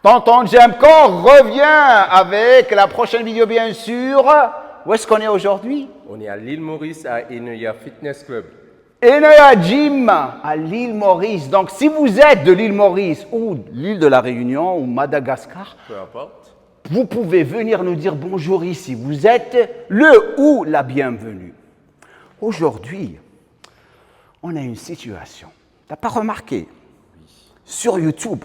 Tonton Jemko revient avec la prochaine vidéo, bien sûr. Où est-ce qu'on est aujourd'hui? On est à l'île Maurice à Enoya Fitness Club. Enoya Gym à l'île Maurice. Donc, si vous êtes de l'île Maurice ou l'île de la Réunion ou Madagascar, Peu importe. vous pouvez venir nous dire bonjour ici. Vous êtes le ou la bienvenue. Aujourd'hui, on a une situation. Tu n'as pas remarqué? Sur YouTube,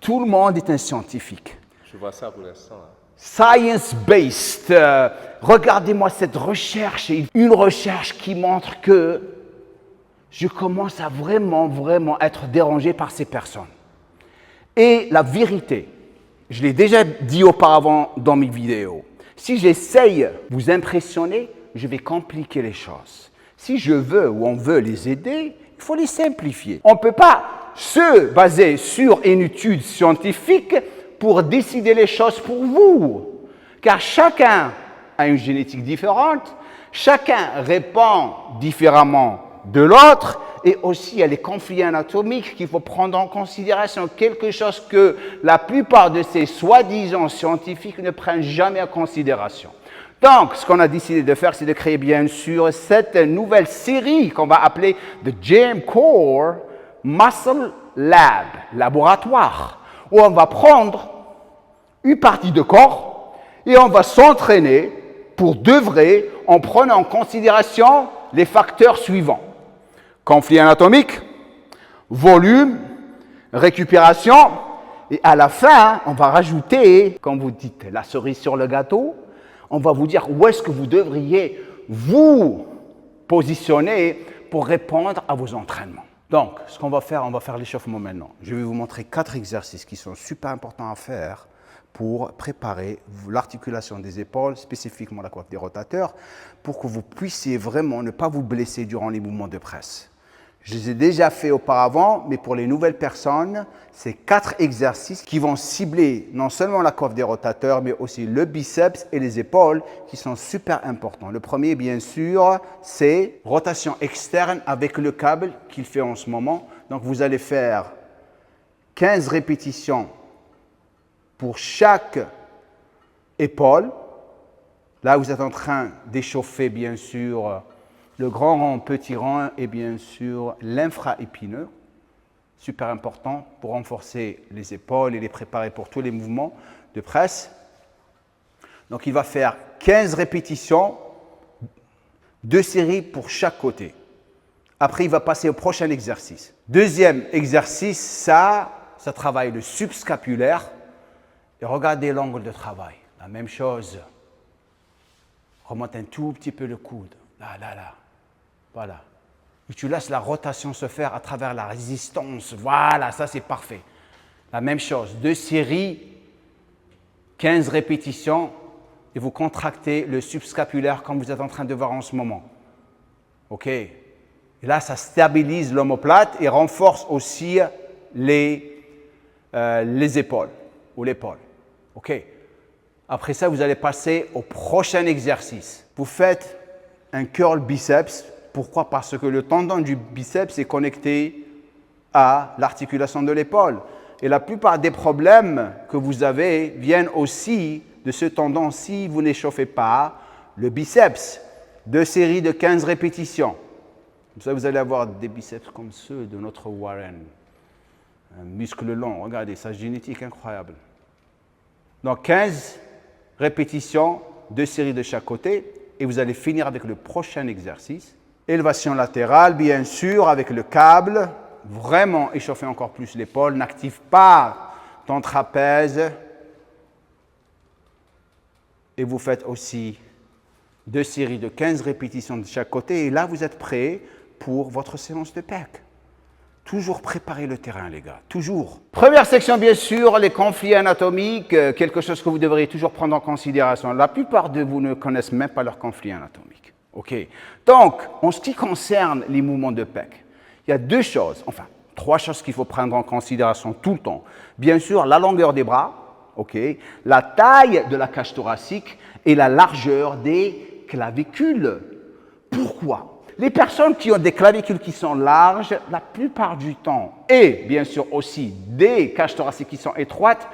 tout le monde est un scientifique. Je vois ça pour l'instant. Science-based. Regardez-moi cette recherche, une recherche qui montre que je commence à vraiment être dérangé par ces personnes. Et la vérité, je l'ai déjà dit auparavant dans mes vidéos, si j'essaye de vous impressionner, je vais compliquer les choses. Si je veux ou on veut les aider, il faut les simplifier. On ne peut pas se baser sur une étude scientifique pour décider les choses pour vous. Car chacun a une génétique différente, chacun répond différemment de l'autre, et aussi il y a les conflits anatomiques qu'il faut prendre en considération, quelque chose que la plupart de ces soi-disant scientifiques ne prennent jamais en considération. Donc, ce qu'on a décidé de faire, c'est de créer bien sûr cette nouvelle série qu'on va appeler The Gym Core Muscle Lab, laboratoire, où on va prendre une partie de corps et on va s'entraîner pour de vrai en prenant en considération les facteurs suivants. Conflit anatomique, volume, récupération, et à la fin, on va rajouter, comme vous dites, la cerise sur le gâteau. On va vous dire où est-ce que vous devriez vous positionner pour répondre à vos entraînements. Donc, ce qu'on va faire, on va faire l'échauffement maintenant. Je vais vous montrer 4 exercices qui sont super importants à faire pour préparer l'articulation des épaules, spécifiquement la coiffe des rotateurs, pour que vous puissiez vraiment ne pas vous blesser durant les mouvements de presse. Je les ai déjà fait auparavant, mais pour les nouvelles personnes, c'est 4 exercices qui vont cibler non seulement la coiffe des rotateurs, mais aussi le biceps et les épaules qui sont super importants. Le premier, bien sûr, c'est rotation externe avec le câble qu'il fait en ce moment. Donc, vous allez faire 15 répétitions pour chaque épaule. Là, vous êtes en train d'échauffer, bien sûr, le grand rond, petit rond et bien sûr l'infra-épineux. Super important pour renforcer les épaules et les préparer pour tous les mouvements de presse. Donc, il va faire 15 répétitions, 2 séries pour chaque côté. Après, il va passer au prochain exercice. Deuxième exercice, ça travaille le subscapulaire. Et regardez l'angle de travail. La même chose. Remonte un tout petit peu le coude. Là. Voilà. Et tu laisses la rotation se faire à travers la résistance. Voilà, ça c'est parfait. La même chose. 2 séries, 15 répétitions. Et vous contractez le subscapulaire comme vous êtes en train de voir en ce moment. OK. Et là, ça stabilise l'omoplate et renforce aussi les épaules ou l'épaule. OK. Après ça, vous allez passer au prochain exercice. Vous faites un curl biceps. Pourquoi? Parce que le tendon du biceps est connecté à l'articulation de l'épaule. Et la plupart des problèmes que vous avez viennent aussi de ce tendon si vous n'échauffez pas le biceps. 2 séries de 15 répétitions. Comme ça, vous allez avoir des biceps comme ceux de notre Warren. Un muscle long, regardez, sa génétique incroyable. Donc 15 répétitions, 2 séries de chaque côté. Et vous allez finir avec le prochain exercice. Élévation latérale, bien sûr, avec le câble. Vraiment échauffer encore plus l'épaule. N'active pas ton trapèze. Et vous faites aussi 2 séries de 15 répétitions de chaque côté. Et là, vous êtes prêts pour votre séance de pec. Toujours préparer le terrain, les gars. Toujours. Première section, bien sûr, les conflits anatomiques. Quelque chose que vous devriez toujours prendre en considération. La plupart de vous ne connaissent même pas leurs conflits anatomiques. OK. Donc, en ce qui concerne les mouvements de pec, il y a 2 choses, enfin 3 choses qu'il faut prendre en considération tout le temps. Bien sûr, la longueur des bras, OK, la taille de la cage thoracique et la largeur des clavicules. Pourquoi? les personnes qui ont des clavicules qui sont larges, la plupart du temps, et bien sûr aussi des cages thoraciques qui sont étroites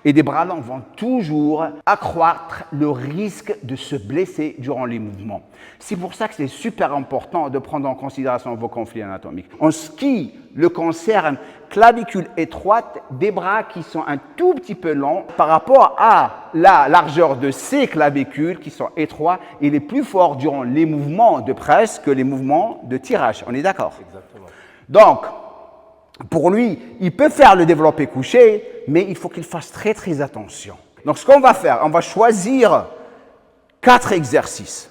et des bras longs vont toujours accroître le risque de se blesser durant les mouvements. C'est pour ça que c'est super important de prendre en considération vos conflits anatomiques. En ce qui le concerne, clavicule étroite, des bras qui sont un tout petit peu longs par rapport à la largeur de ces clavicules qui sont étroits, il est plus fort durant les mouvements de presse que les mouvements de tirage. On est d'accord? Exactement. Donc, pour lui, il peut faire le développé couché, mais il faut qu'il fasse très très attention. Donc, ce qu'on va faire, on va choisir 4 exercices.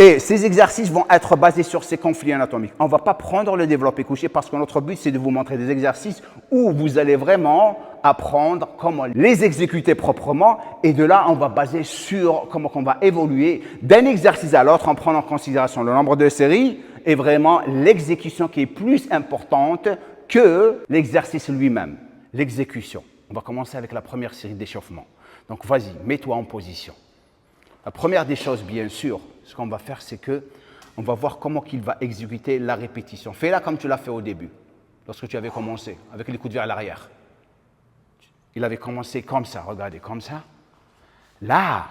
Et ces exercices vont être basés sur ces conflits anatomiques. On ne va pas prendre le développé couché parce que notre but, c'est de vous montrer des exercices où vous allez vraiment apprendre comment les exécuter proprement. Et de là, on va baser sur comment on va évoluer d'un exercice à l'autre en prenant en considération le nombre de séries et vraiment l'exécution qui est plus importante que l'exercice lui-même, l'exécution. On va commencer avec la première série d'échauffement. Donc, vas-y, mets-toi en position. La première des choses, bien sûr, ce qu'on va faire, c'est qu'on va voir comment il va exécuter la répétition. Fais-la comme tu l'as fait au début, lorsque tu avais commencé, avec les coudes vers l'arrière. Il avait commencé comme ça, regardez, comme ça. Là,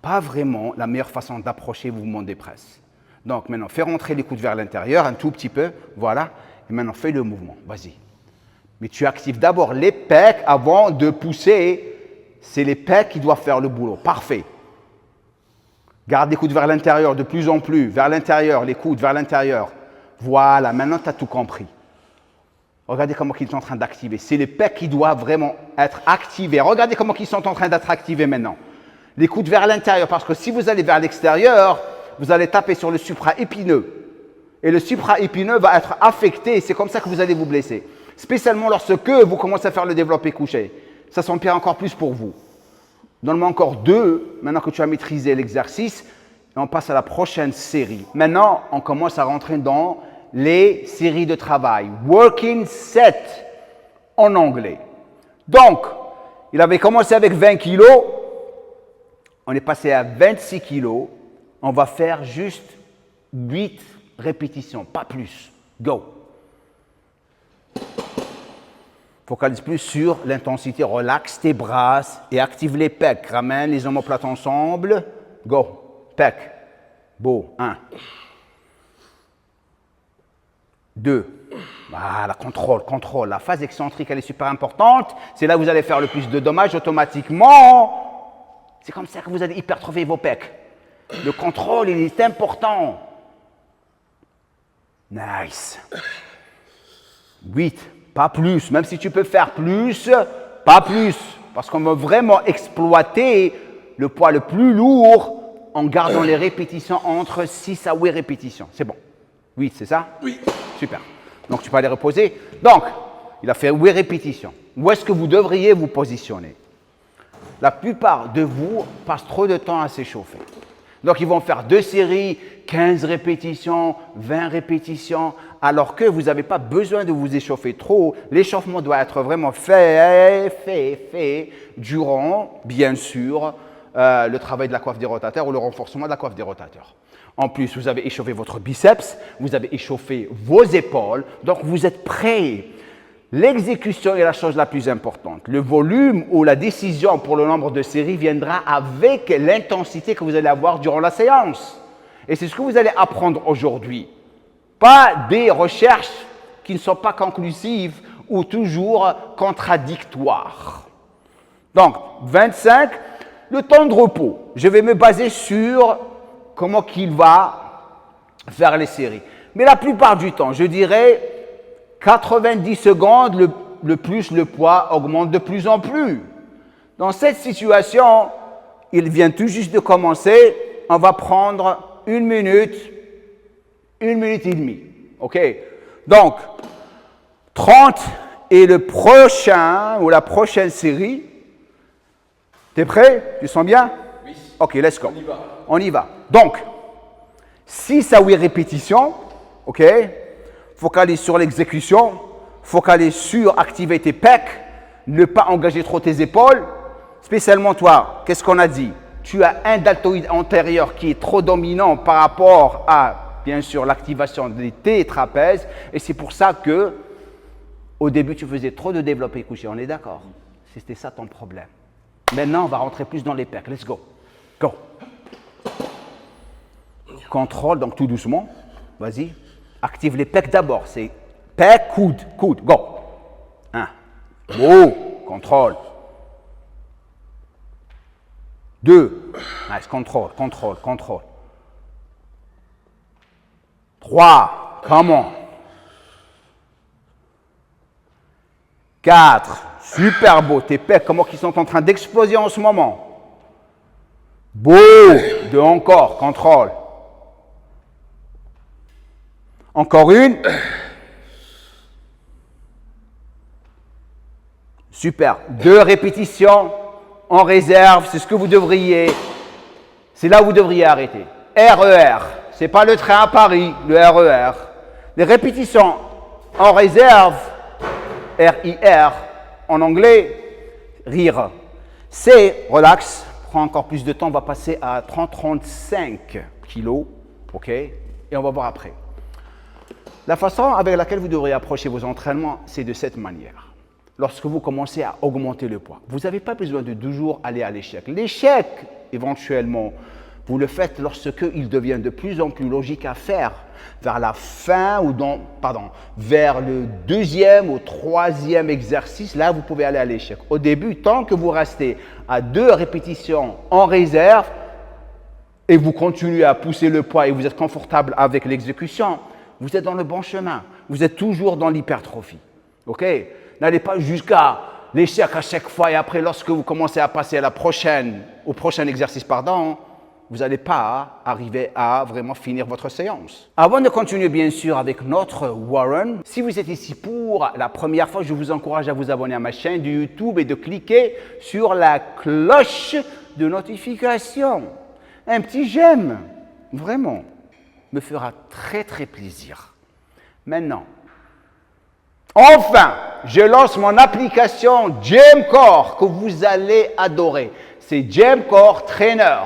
pas vraiment la meilleure façon d'approcher le mouvement des presses. Donc maintenant, fais rentrer les coudes vers l'intérieur, un tout petit peu, voilà. Et maintenant, fais le mouvement, vas-y. Mais tu actives d'abord les pecs avant de pousser. C'est les pecs qui doivent faire le boulot. Parfait. Garde les coudes vers l'intérieur de plus en plus, vers l'intérieur, les coudes vers l'intérieur. Voilà, maintenant tu as tout compris. Regardez comment ils sont en train d'activer. C'est les pecs qui doivent vraiment être activés. Regardez comment ils sont en train d'être activés maintenant. Les coudes vers l'intérieur, parce que si vous allez vers l'extérieur, vous allez taper sur le supraépineux. Et le supraépineux va être affecté. C'est comme ça que vous allez vous blesser. Spécialement lorsque vous commencez à faire le développé couché. Ça s'empire encore plus pour vous. Donne-moi encore 2, maintenant que tu as maîtrisé l'exercice, et on passe à la prochaine série. Maintenant, on commence à rentrer dans les séries de travail. Working set en anglais. Donc, il avait commencé avec 20 kilos, on est passé à 26 kilos. On va faire juste 8 répétitions, pas plus. Go! Focalise plus sur l'intensité, relaxe tes bras et active les pecs. Ramène les omoplates ensemble. Go. Pec. Beau. 1. 2. Voilà, contrôle. La phase excentrique, elle est super importante. C'est là où vous allez faire le plus de dommages automatiquement. C'est comme ça que vous allez hypertrophier vos pecs. Le contrôle, il est important. Nice. 8. Pas plus, même si tu peux faire plus, pas plus. Parce qu'on veut vraiment exploiter le poids le plus lourd en gardant les répétitions entre 6 à 8 répétitions. C'est bon. 8, c'est ça? Oui. Super. Donc, tu peux aller reposer. Donc, il a fait 8 répétitions. Où est-ce que vous devriez vous positionner? La plupart de vous passent trop de temps à s'échauffer. Donc, ils vont faire 2 séries, 15 répétitions, 20 répétitions, alors que vous n'avez pas besoin de vous échauffer trop. L'échauffement doit être vraiment fait durant, bien sûr, le travail de la coiffe des rotateurs ou le renforcement de la coiffe des rotateurs. En plus, vous avez échauffé votre biceps, vous avez échauffé vos épaules, donc vous êtes prêts. L'exécution est la chose la plus importante. Le volume ou la décision pour le nombre de séries viendra avec l'intensité que vous allez avoir durant la séance. Et c'est ce que vous allez apprendre aujourd'hui. Pas des recherches qui ne sont pas conclusives ou toujours contradictoires. Donc, 25, le temps de repos. Je vais me baser sur comment il va faire les séries. Mais la plupart du temps, je dirais 90 secondes, le plus le poids augmente de plus en plus. Dans cette situation, il vient tout juste de commencer. On va prendre 1 minute, 1 minute et demie. OK? Donc, 30 et le prochain ou la prochaine série. T'es prêt? Tu sens bien? Oui. OK, let's go. On y va. On y va. Donc, 6 à 8 répétitions. OK? Focalise sur l'exécution. Focalise sur activer tes pecs. Ne pas engager trop tes épaules. Spécialement toi, qu'est-ce qu'on a dit? Tu as un deltoïde antérieur qui est trop dominant par rapport à bien sûr l'activation des T-trapèzes. Et c'est pour ça que, au début, tu faisais trop de développé couché. On est d'accord? C'était ça ton problème. Maintenant, on va rentrer plus dans les pecs. Let's go. Go. Contrôle, donc tout doucement. Vas-y. Active les pecs d'abord. C'est pec, coude, coude. Go. 1. Oh, contrôle. 2. Nice, contrôle, contrôle, contrôle. 3. Come on. 4. Super beau. Tes pecs, comment ils sont en train d'exploser en ce moment. Beau. 2 encore, contrôle. Encore une. Super. 2 répétitions en réserve. C'est ce que vous devriez. C'est là où vous devriez arrêter. RER. Ce n'est pas le train à Paris, le RER. Les répétitions en réserve, RIR, en anglais, rire. C'est relax. Prend encore plus de temps. On va passer à 30-35 kilos. OK? Et on va voir après. La façon avec laquelle vous devriez approcher vos entraînements, c'est de cette manière. Lorsque vous commencez à augmenter le poids, vous n'avez pas besoin de toujours aller à l'échec. L'échec, éventuellement, vous le faites lorsque il devient de plus en plus logique à faire vers la fin ou vers le 2e ou 3e exercice. Là, vous pouvez aller à l'échec. Au début, tant que vous restez à 2 répétitions en réserve et vous continuez à pousser le poids et vous êtes confortable avec l'exécution, vous êtes dans le bon chemin. Vous êtes toujours dans l'hypertrophie. OK? N'allez pas jusqu'à l'échec à chaque fois et après, lorsque vous commencez à passer à au prochain exercice, vous n'allez pas arriver à vraiment finir votre séance. Avant de continuer, bien sûr, avec notre Warren, si vous êtes ici pour la première fois, je vous encourage à vous abonner à ma chaîne de YouTube et de cliquer sur la cloche de notification. Un petit j'aime, vraiment, me fera très, très plaisir. Maintenant, enfin, je lance mon application GymCore que vous allez adorer. C'est GymCore Trainer.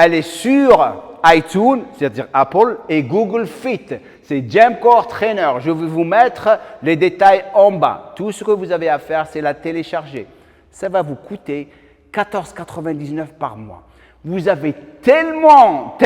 Elle est sur iTunes, c'est-à-dire Apple, et Google Fit. C'est GymCore Trainer. Je vais vous mettre les détails en bas. Tout ce que vous avez à faire, c'est la télécharger. Ça va vous coûter 14,99 € par mois. Vous avez tellement,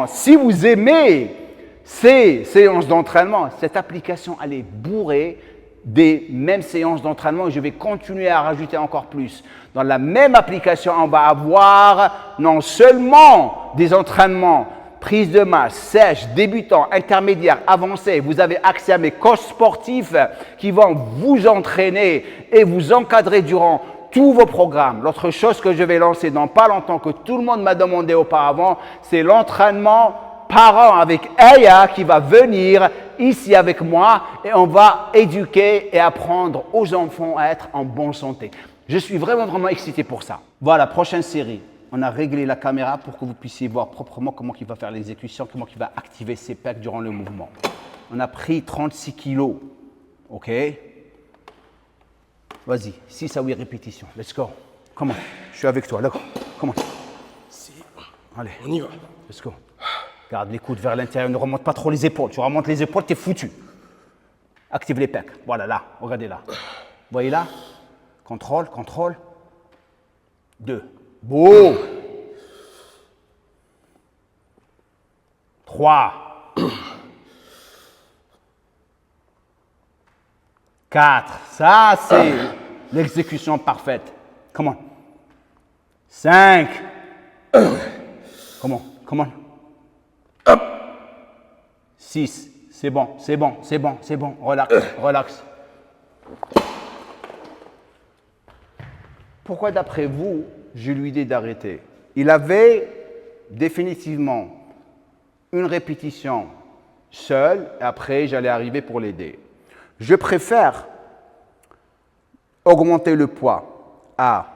si vous aimez ces séances d'entraînement, cette application, elle est bourrée des mêmes séances d'entraînement et je vais continuer à rajouter encore plus. Dans la même application, on va avoir non seulement des entraînements, prise de masse, sèche, débutant, intermédiaire, avancé. Vous avez accès à mes coachs sportifs qui vont vous entraîner et vous encadrer durant tous vos programmes. L'autre chose que je vais lancer dans pas longtemps, que tout le monde m'a demandé auparavant, c'est l'entraînement parent avec Aya qui va venir ici avec moi et on va éduquer et apprendre aux enfants à être en bonne santé. Je suis vraiment excité pour ça. Voilà, prochaine série. On a réglé la caméra pour que vous puissiez voir proprement comment il va faire l'exécution, comment il va activer ses pecs durant le mouvement. On a pris 36 kilos. OK? Vas-y, 6 à 8 répétitions. Let's go. Comment? Je suis avec toi. D'accord. Comment? Allez. On y va. Let's go. Garde les coudes vers l'intérieur. Ne remonte pas trop les épaules. Tu remontes les épaules, t'es foutu. Active les pecs. Voilà, là. Regardez là. Vous voyez là? Contrôle, contrôle. 2. Beau. 3. 4. Ça, c'est l'exécution parfaite. Comment? 5. Comment? 6. C'est bon. Relax. Pourquoi, d'après vous, je lui dis d'arrêter? Il avait définitivement une répétition seule, et après, j'allais arriver pour l'aider. Je préfère augmenter le poids à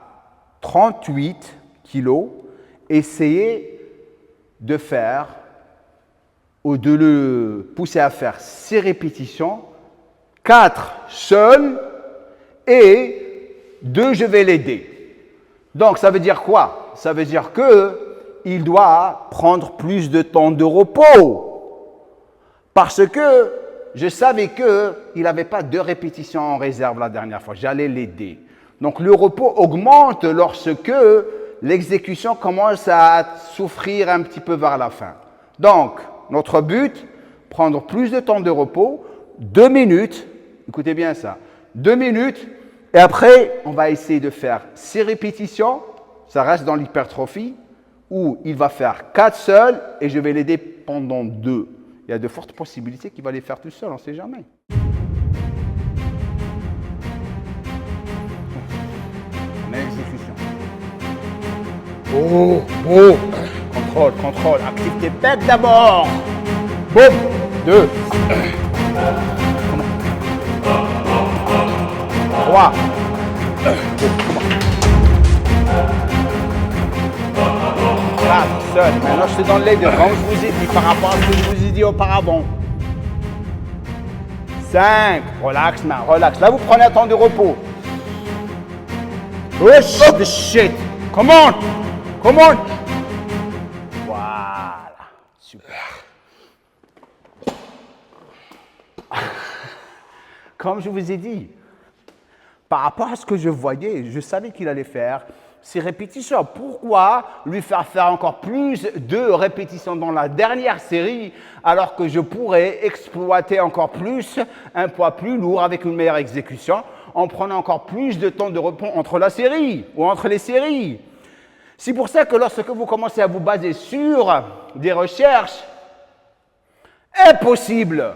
38 kilos, essayer de faire ou de le pousser à faire 6 répétitions, 4 seul et 2, je vais l'aider. Donc, ça veut dire quoi? Ça veut dire qu'il doit prendre plus de temps de repos. Parce que je savais qu'il n'avait pas 2 répétitions en réserve la dernière fois. J'allais l'aider. Donc le repos augmente lorsque l'exécution commence à souffrir un petit peu vers la fin. Donc, notre but, prendre plus de temps de repos, 2 minutes, écoutez bien ça, 2 minutes, et après, on va essayer de faire 6 répétitions, ça reste dans l'hypertrophie, où il va faire 4 seuls, et je vais l'aider pendant 2. Il y a de fortes possibilités qu'il va les faire tout seul, on ne sait jamais. Exécution. Oh, oh. Contrôle, contrôle. Active tes pecs d'abord. Boum. 2. 3. 4. Seul. Maintenant, je te donne les 2. Comme je vous ai dit par rapport à ce que je vous ai dit auparavant. 5. Relax, man. Relax. Là, vous prenez un temps de repos. Push the shit. Come on. Come on. Voilà. Super. Comme je vous ai dit, par rapport à ce que je voyais, je savais qu'il allait faire ces répétitions. Pourquoi lui faire encore plus de répétitions dans la dernière série alors que je pourrais exploiter encore plus un poids plus lourd avec une meilleure exécution en prenant encore plus de temps de repos entre la série ou entre les séries. C'est pour ça que lorsque vous commencez à vous baser sur des recherches, impossible.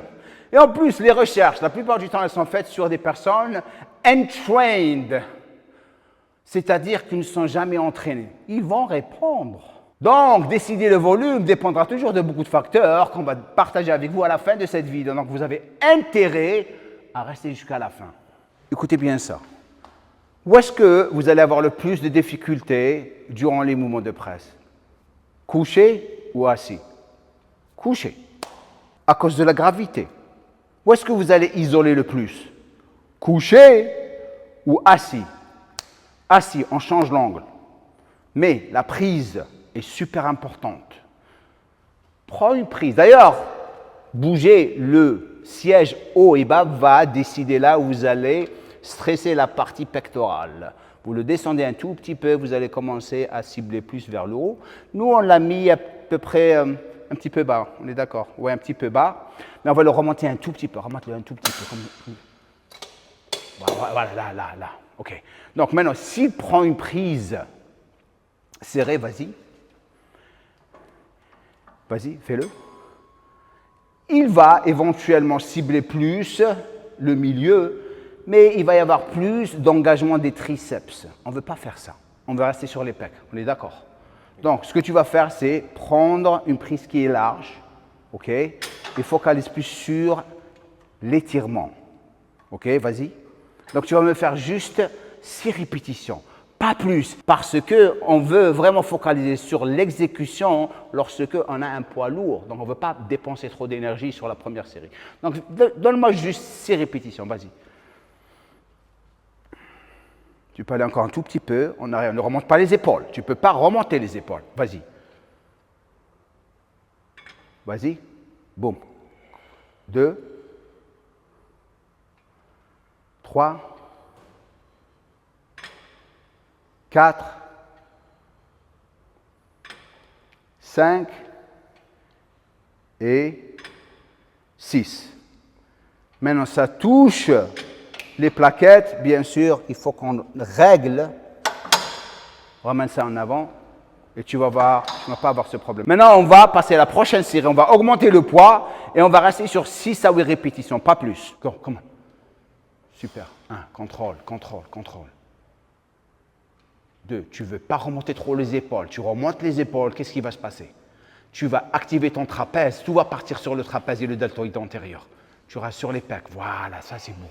Et en plus, les recherches, la plupart du temps, elles sont faites sur des personnes untrained, c'est-à-dire qui ne sont jamais entraînés. Ils vont répondre. Donc, décider le volume dépendra toujours de beaucoup de facteurs qu'on va partager avec vous à la fin de cette vidéo. Donc, vous avez intérêt à rester jusqu'à la fin. Écoutez bien ça. Où est-ce que vous allez avoir le plus de difficultés durant les mouvements de presse? Couché ou assis? Couché. À cause de la gravité. Où est-ce que vous allez isoler le plus? Couché ou assis? Assis, on change l'angle. Mais la prise est super importante. Prends une prise. D'ailleurs, bouger le siège haut et bas va décider là où vous allez stresser la partie pectorale. Vous le descendez un tout petit peu, vous allez commencer à cibler plus vers le haut. Nous, on l'a mis à peu près un petit peu bas, on est d'accord? Oui, un petit peu bas. Mais on va le remonter un tout petit peu, remonte-le un tout petit peu. Voilà, là. OK. Donc maintenant, s'il prend une prise serrée, vas-y. Vas-y, fais-le. Il va éventuellement cibler plus le milieu, mais il va y avoir plus d'engagement des triceps. On ne veut pas faire ça. On veut rester sur les pecs. On est d'accord? Donc, ce que tu vas faire, c'est prendre une prise qui est large, OK? Et focalise plus sur l'étirement. OK, vas-y. Donc, tu vas me faire juste 6 répétitions, pas plus, parce qu'on veut vraiment focaliser sur l'exécution lorsque on a un poids lourd. Donc, on ne veut pas dépenser trop d'énergie sur la première série. Donc, donne-moi juste 6 répétitions, vas-y. Tu peux aller encore un tout petit peu en arrière. Ne remonte pas les épaules. Tu ne peux pas remonter les épaules. Vas-y. Vas-y. Boum. 2. 3. 4. 5. Et 6. Maintenant, ça touche les plaquettes, bien sûr, il faut qu'on règle. Ramène ça en avant et tu vas voir, tu ne vas pas avoir ce problème. Maintenant, on va passer à la prochaine série. On va augmenter le poids et on va rester sur 6 à 8 répétitions, pas plus. Go, come on. Super. 1, contrôle. 2, tu ne veux pas remonter trop les épaules. Tu remontes les épaules, qu'est-ce qui va se passer? Tu vas activer ton trapèze, tout va partir sur le trapèze et le deltoïde antérieur. Tu auras sur les pecs. Voilà, ça c'est bon.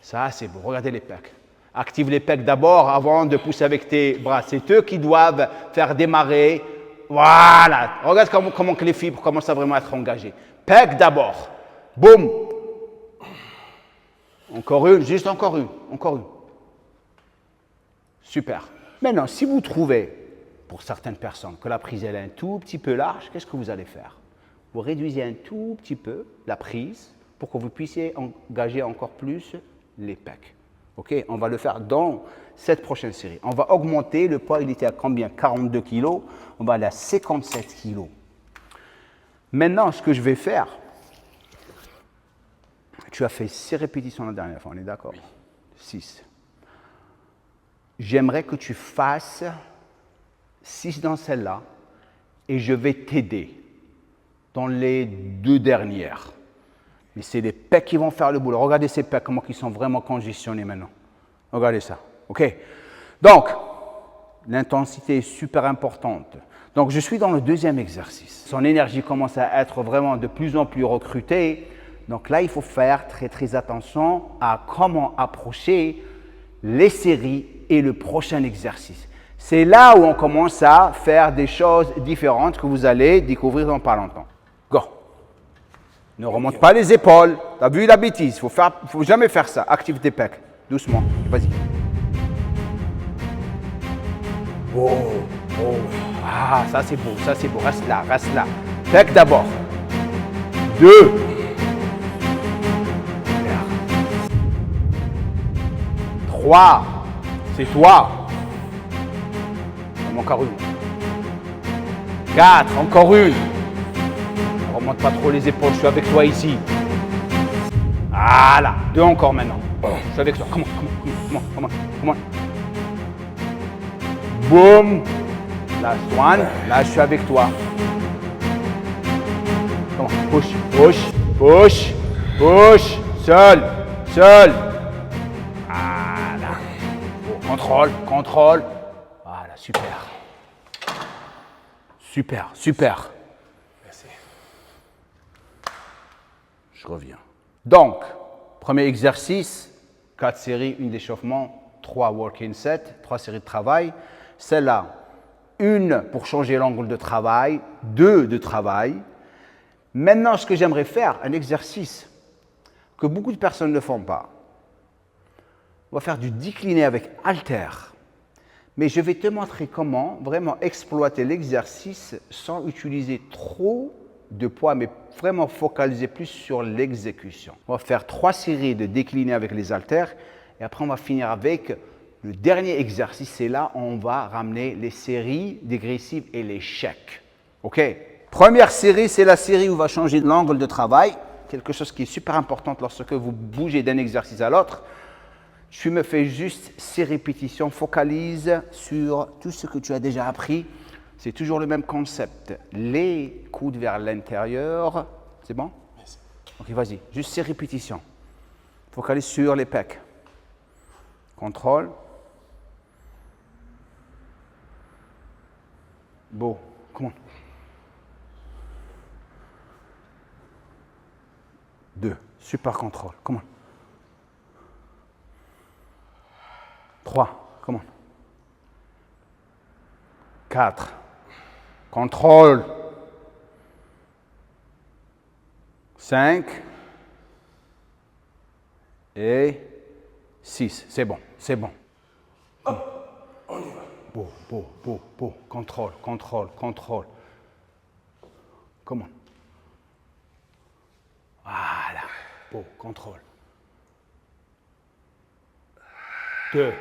Ça, c'est beau. Regardez les pecs. Active les pecs d'abord avant de pousser avec tes bras. C'est eux qui doivent faire démarrer. Voilà. Regarde comment que les fibres commencent à vraiment être engagées. Pecs d'abord. Boum. Encore une, juste encore une. Super. Maintenant, si vous trouvez, pour certaines personnes, que la prise elle est un tout petit peu large, qu'est-ce que vous allez faire? vous réduisez un tout petit peu la prise pour que vous puissiez engager encore plus les pecs. Ok, on va le faire dans cette prochaine série. On va augmenter, le poids il était à combien? 42 kg, on va aller à 57 kg. Maintenant, ce que je vais faire, tu as fait 6 répétitions la dernière fois, on est d'accord? 6. J'aimerais que tu fasses 6 dans celle-là et je vais t'aider dans les 2 dernières. Mais c'est les pecs qui vont faire le boulot. Regardez ces pecs, comment ils sont vraiment congestionnés maintenant. Regardez ça. OK? Donc, l'intensité est super importante. Donc, je suis dans le deuxième exercice. Son énergie commence à être vraiment de plus en plus recrutée. Donc là, il faut faire très, très attention à comment approcher les séries et le prochain exercice. C'est là où on commence à faire des choses différentes que vous allez découvrir dans pas longtemps. Go! Ne remonte pas les épaules. Tu as vu la bêtise. Il ne faut jamais faire ça. Active tes pecs. Doucement. Vas-y. Oh, oh. Ah, ça c'est beau, ça c'est beau. Reste là, reste là. Pec d'abord. 2. 3. C'est toi. Encore une. 4. Encore une. Ne remonte pas trop les épaules. Je suis avec toi ici. Voilà. 2 encore maintenant. Je suis avec toi. Come on. Boum. Last one. Là, je suis avec toi. Come on. Push. Seul. Voilà. Contrôle. Voilà, super. Merci. Je reviens. Donc, premier exercice, 4 séries, une d'échauffement, 3 work-in sets, 3 séries de travail. Celle-là, une pour changer l'angle de travail, 2 de travail. Maintenant, ce que j'aimerais faire, un exercice que beaucoup de personnes ne font pas. On va faire du décliné avec halter. Mais je vais te montrer comment vraiment exploiter l'exercice sans utiliser trop de poids, mais vraiment focaliser plus sur l'exécution. On va faire 3 séries de décliné avec les haltères et après on va finir avec le dernier exercice. C'est là où on va ramener les séries dégressives et les chèques. OK? Première série, c'est la série où on va changer l'angle de travail. Quelque chose qui est super important lorsque vous bougez d'un exercice à l'autre. Tu me fais juste 6 répétitions, focalise sur tout ce que tu as déjà appris. C'est toujours le même concept. Les coudes vers l'intérieur. C'est bon? Merci. Ok, vas-y. Juste 6 répétitions. Focalise sur les pecs. Contrôle. Beau. Come on. 2. Super contrôle. Come on. 3. Come on. 4. Contrôle. 5. Et 6. C'est bon. Hop, on y va. Beau. Contrôle. Come on. Voilà. Beau, contrôle. 2.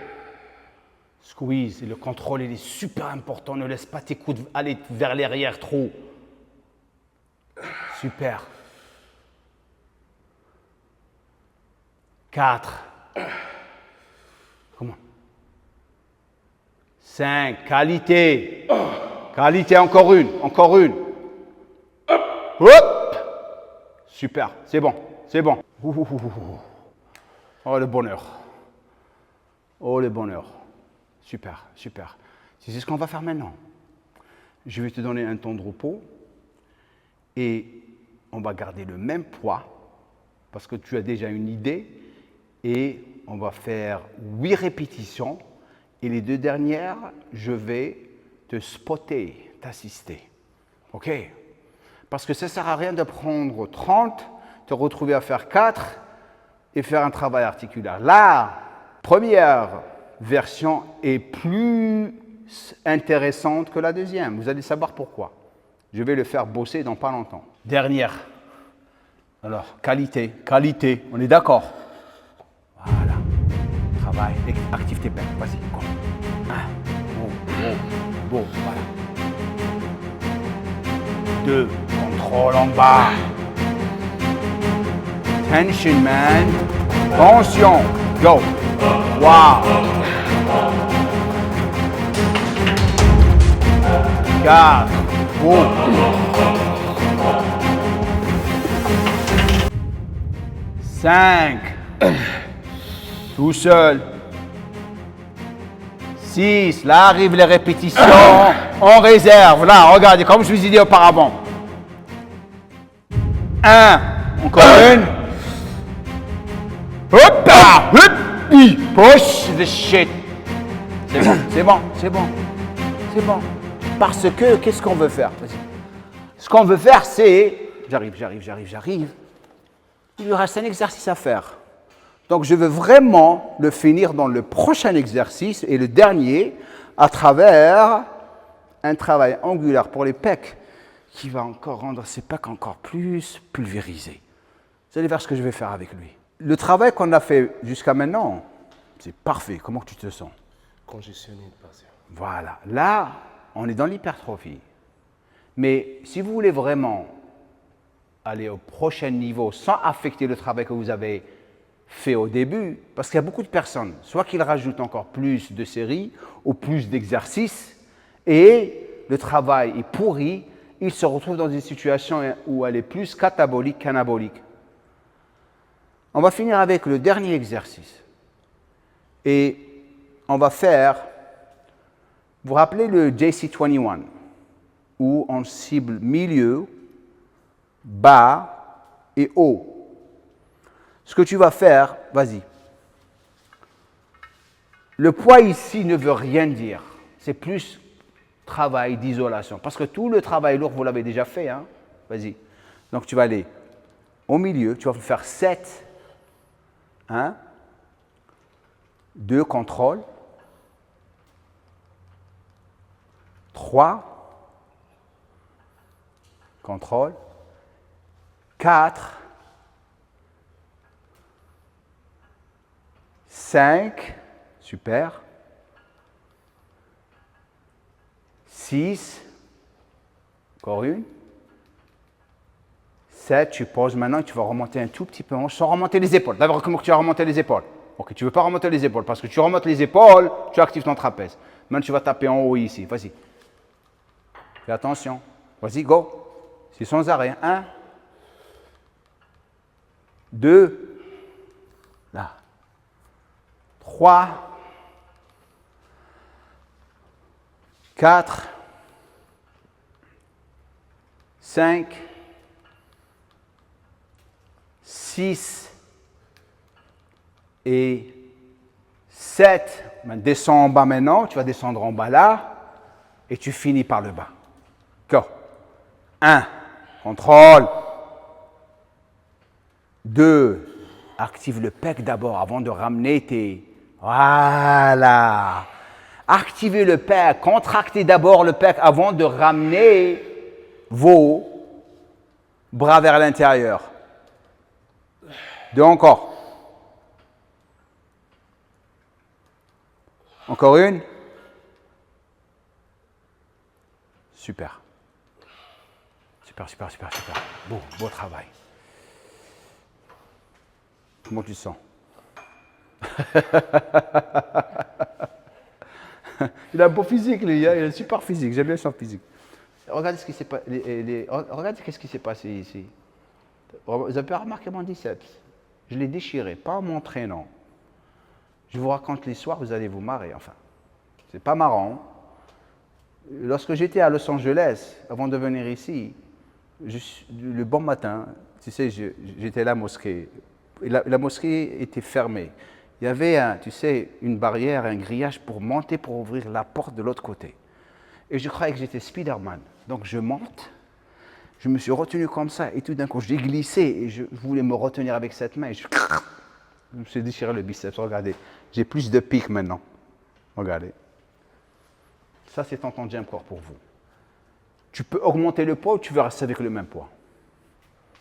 Squeeze. Le contrôle, il est super important. Ne laisse pas tes coudes aller vers l'arrière trop. Super. 4. Comment? 5. Qualité. Qualité, encore une. Hop. Super. C'est bon. Oh, le bonheur. Super. C'est ce qu'on va faire maintenant. Je vais te donner un temps de repos et on va garder le même poids parce que tu as déjà une idée et on va faire 8 répétitions et les 2 dernières, je vais te spotter, t'assister. OK? Parce que ça ne sert à rien de prendre 30, te retrouver à faire 4 et faire un travail articulaire. La première version est plus intéressante que la deuxième. Vous allez savoir pourquoi. Je vais le faire bosser dans pas longtemps. Dernière. Alors, qualité, qualité, on est d'accord. Voilà. Travail, active tes pecs. Vas-y, go. Bon, voilà. 2, contrôle en bas. Tension, man. Tension. Go. Wow. 4. Oh. 5. Tout seul. 6. Là arrivent les répétitions. On réserve. Là, regardez, comme je vous ai dit auparavant. 1. Encore une. Hop là. Push the shit. C'est bon, c'est bon, c'est bon. C'est bon. Parce que, qu'est-ce qu'on veut faire? Ce qu'on veut faire, c'est... J'arrive. Il lui reste un exercice à faire. Donc, je veux vraiment le finir dans le prochain exercice et le dernier à travers un travail angulaire pour les pecs qui va encore rendre ces pecs encore plus pulvérisés. Vous allez voir ce que je vais faire avec lui. Le travail qu'on a fait jusqu'à maintenant, c'est parfait. Comment tu te sens? Congestionné de passion. Voilà. Là, on est dans l'hypertrophie. Mais si vous voulez vraiment aller au prochain niveau sans affecter le travail que vous avez fait au début, parce qu'il y a beaucoup de personnes, soit qu'ils rajoutent encore plus de séries ou plus d'exercices, et le travail est pourri, ils se retrouvent dans une situation où elle est plus catabolique qu'anabolique. On va finir avec le dernier exercice. Et on va faire, vous vous rappelez le JC21, où on cible milieu, bas et haut. Ce que tu vas faire, vas-y. Le poids ici ne veut rien dire. C'est plus travail d'isolation. Parce que tout le travail lourd, vous l'avez déjà fait. Hein? Vas-y. Donc, tu vas aller au milieu. Tu vas faire 7. 1. 2 contrôles. 3. Contrôle. 4. 5. Super. 6. Encore une. 7. Tu poses maintenant et tu vas remonter un tout petit peu en haut sans remonter les épaules. D'abord, comment tu vas remonter les épaules? Ok, tu ne veux pas remonter les épaules parce que tu remontes les épaules, tu actives ton trapèze. Maintenant, tu vas taper en haut ici. Vas-y. Fais attention. Vas-y, go. C'est sans arrêt. 1. 2. Là. 3. 4. 5. 6. Et 7. Descends en bas maintenant. Tu vas descendre en bas là. Et tu finis par le bas. Go. 1. Contrôle. 2. Active le pec d'abord avant de ramener tes... Voilà. Activez le pec. Contractez d'abord le pec avant de ramener vos bras vers l'intérieur. 2 encore. Encore une. Super. Super. Beau travail. Comment tu te sens? Il a un beau physique, lui. Il a un super physique. J'aime bien son physique. Regardez ce qui s'est passé. Regardez ce qui s'est passé ici. Vous avez pas remarqué mon biceps? Je l'ai déchiré, pas en m'entraînant. Je vous raconte l'histoire, vous allez vous marrer. Enfin, c'est pas marrant. Lorsque j'étais à Los Angeles, avant de venir ici, le bon matin, tu sais, j'étais à la mosquée. La mosquée était fermée. Il y avait, une barrière, un grillage pour monter, pour ouvrir la porte de l'autre côté. Et je croyais que j'étais Spider-Man. Donc je monte, je me suis retenu comme ça, et tout d'un coup, j'ai glissé, et je voulais me retenir avec cette main, et je me suis déchiré le biceps. Regardez, j'ai plus de pics maintenant. Regardez. Ça, c'est tonton jump corps pour vous. Tu peux augmenter le poids ou tu veux rester avec le même poids?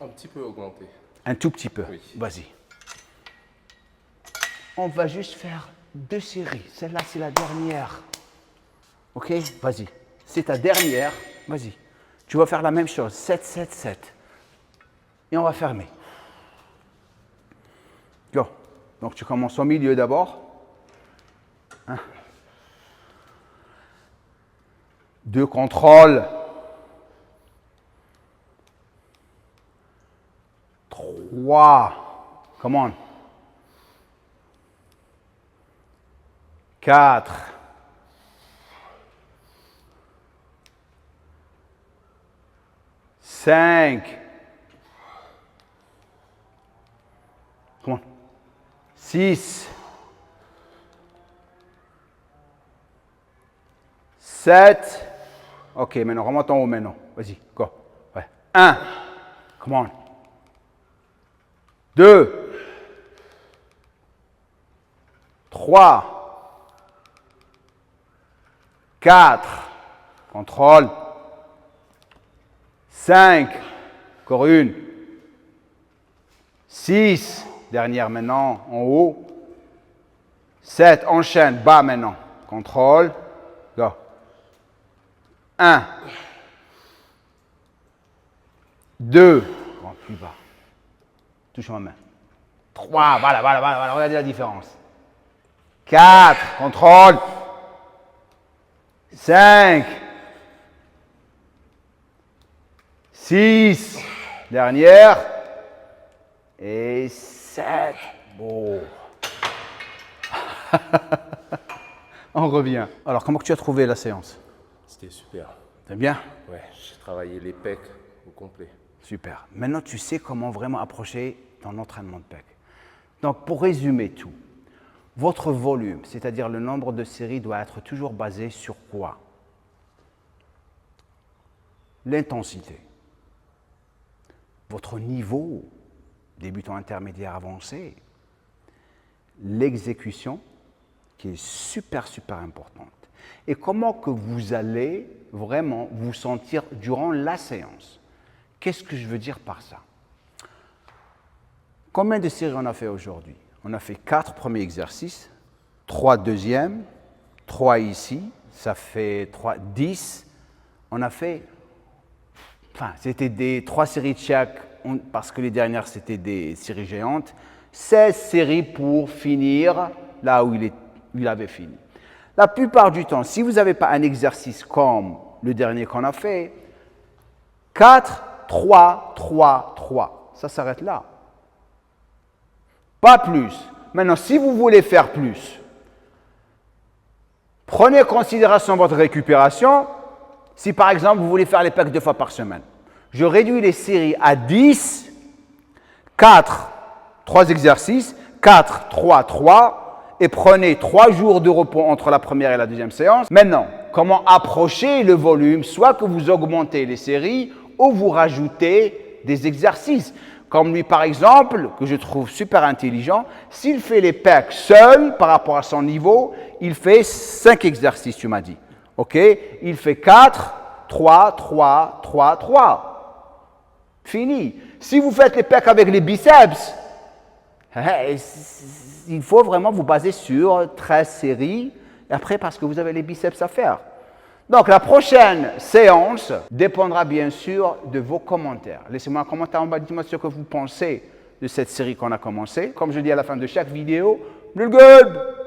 Un petit peu augmenté. Un tout petit peu. Oui. Vas-y. On va juste faire 2 séries. Celle-là, c'est la dernière. OK? Vas-y. C'est ta dernière. Vas-y. Tu vas faire la même chose. 7, 7, 7. Et on va fermer. Go. Donc, tu commences au milieu d'abord. 2 contrôles. 3. Come on. 4. 5. Come on. 6. 7. OK, maintenant, remonte en haut maintenant. Vas-y, go. Ouais. 1. Come on. 2. 3. 4. Contrôle. 5. Encore une. 6. Dernière maintenant, en haut. 7. Enchaîne. Bas maintenant. Contrôle. Go. 1. 2. Bon, plus bas. Touche ma main. 3. Voilà. Regardez la différence. 4. Contrôle. 5. 6. Dernière. Et 7. Bon. On revient. Alors, comment tu as trouvé la séance? C'était super. C'est bien? Ouais, j'ai travaillé les pecs au complet. Super. Maintenant, tu sais comment vraiment approcher ton entraînement de pec. Donc, pour résumer tout, votre volume, c'est-à-dire le nombre de séries, doit être toujours basé sur quoi? L'intensité. Votre niveau, débutant, intermédiaire, avancé. L'exécution, qui est super importante. Et comment que vous allez vraiment vous sentir durant la séance. Qu'est-ce que je veux dire par ça? Combien de séries on a fait aujourd'hui? On a fait 4 premiers exercices, 3 deuxièmes, 3 ici, ça fait 10. On a fait, c'était des 3 séries de chaque, parce que les dernières c'était des séries géantes. 16 séries pour finir là où il avait fini. La plupart du temps, si vous n'avez pas un exercice comme le dernier qu'on a fait, 4, 3, 3, 3, ça s'arrête là. Pas plus. Maintenant, si vous voulez faire plus, prenez en considération votre récupération. Si par exemple, vous voulez faire les pecs 2 fois par semaine, je réduis les séries à 10, 4, 3 exercices, 4, 3, 3, et prenez 3 jours de repos entre la première et la deuxième séance. Maintenant, comment approcher le volume? Soit que vous augmentez les séries ou vous rajoutez des exercices. Comme lui, par exemple, que je trouve super intelligent, s'il fait les pecs seul par rapport à son niveau, il fait 5 exercices, tu m'as dit. OK? Il fait 4, 3, 3, 3, 3. Fini. Si vous faites les pecs avec les biceps, il faut vraiment vous baser sur 13 séries, et après parce que vous avez les biceps à faire. Donc la prochaine séance dépendra bien sûr de vos commentaires. Laissez-moi un commentaire en bas, dites-moi ce que vous pensez de cette série qu'on a commencée. Comme je dis à la fin de chaque vidéo, good!